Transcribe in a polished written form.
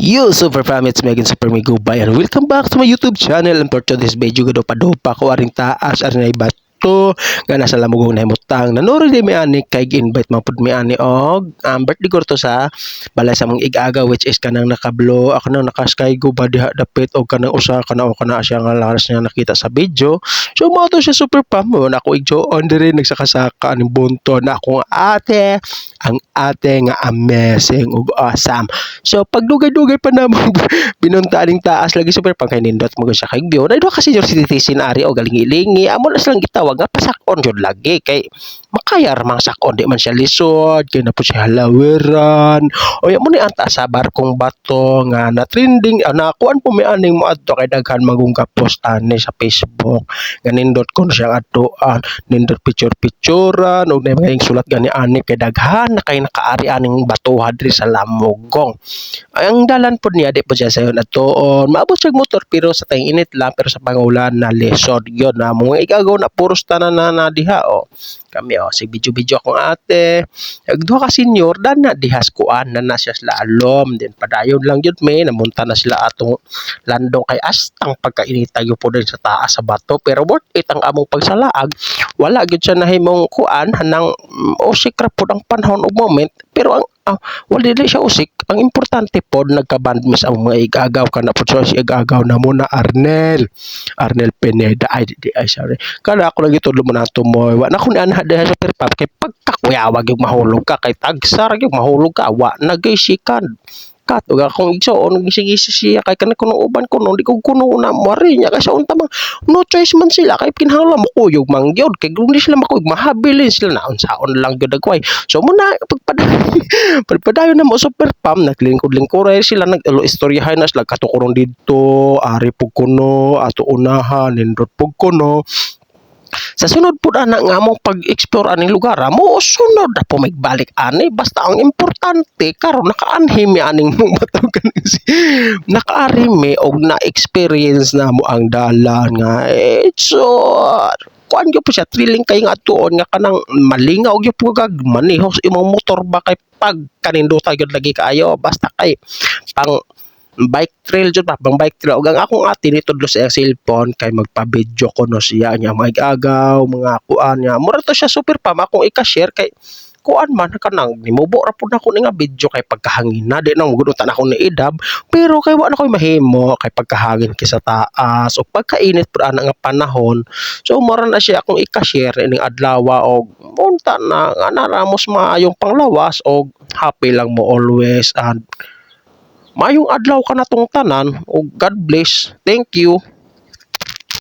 Yo, Super Fam, it's Megan Super Migo Bay and welcome back to my YouTube channel. And for today's video, gado pa ko aring taas aring na bato nga nasa lamugong na himutang. Nanori di may ani kay invite man pud mi ani og birthday ko to sa balay sa mong ig-aga which is kanang nakablo ako nang naka-sky go ba diha dapit og kanang usa kana o kana siya nga lakas niya nakita sa video. So mo to siya Super Fam mo na ako igjo on dire nagsakasaka ning bunto na ako nga ate ang ate nga amazing ug awesome. So pagdugay-dugay pa namang binunta ning taas lagi super pang kay nindot mo siya kay view. Na ka senior citizen ari o galingi-lingi amo na silang gitawag nga pasakon jud lagi kay makayar mang sakon di man siya lisod kay na po siya halaweran. O mo ni anta sa barkong bato nga na trending na kuan po may aning mo adto kay daghan magungga post ani sa Facebook. Nga nindot kon siya adtoan nindot picture-picturean og na mga sulat gani ani kay daghan na kay nakaari aning batuha diri sa Lamugong. Ang dalan po niya di po siya sayon at toon maabot siya motor pero sa tayong init lang pero sa pangulan na lesod yun na mga igagaw na puros tanan na diha o kami o si video akong ate duha ka senior dan na dihas kuan na siya slalom din padayon lang yun may namunta na sila atong landong kay astang pagkainita yun po din sa taas sa bato pero worth it ang among pagsalaag wala gyud siya nahimong kuan hanang usik ra pud ang panahon ug moment pero ang wala dili siya usik ang importante pod nagka-band miss ang mga igagaw kana pod siya igagaw na mo na Arnel Pineda ay sorry kana ako lagi tudlo mo na tumoy wa na kun anha diha sa perpap kay pagkakuyawag yung mahulog ka kay tagsar yung mahulog ka wa nagisikan kat ug akong igsoon sige siya kay kana kuno uban kuno di ko kuno na mari nya kay sa unta man no choice man sila kay kinahanglan mo kuyog man gyud kay kung di sila makuyog mahabilin sila na unsaon lang gyud agway so muna pagpadayon na mo super pam naglingkod-lingkod sila naglo istoryahan na sila katukuron didto ari pug kuno ato unahan nindot pug kuno sa sunod po na nga mong pag-explore aning lugar mo sunod na po magbalik ani basta ang importante karon nakaanhimi aning mong batugan nakaarimi og na-experience na mo ang dalan nga so kuan gyud po siya thrilling kay nga tuon nga kanang malingaw gyud po kag maneho sa imong motor ba kay pag kanindota gyud lagi kaayo basta kay pang bike trail jud pa bang bike trail ug ang akong ate ni tudlo sa cellphone kay magpa-video ko no siya nya mga agaw mga kuan nya mura to siya super pa akong i-share kay kuan man kanang nimubo ra pud nako ni nga video kay pagkahangin na di nang gudutan ako ni idab pero kay wa na koy mahimo kay pagkahangin kay sa taas ug pagkainit pud ana nga panahon so mura na siya akong i-share ining adlaw og unta na nga naramos maayong panglawas og happy lang mo always and mayong adlaw ka na tong tanan o God bless. Thank you.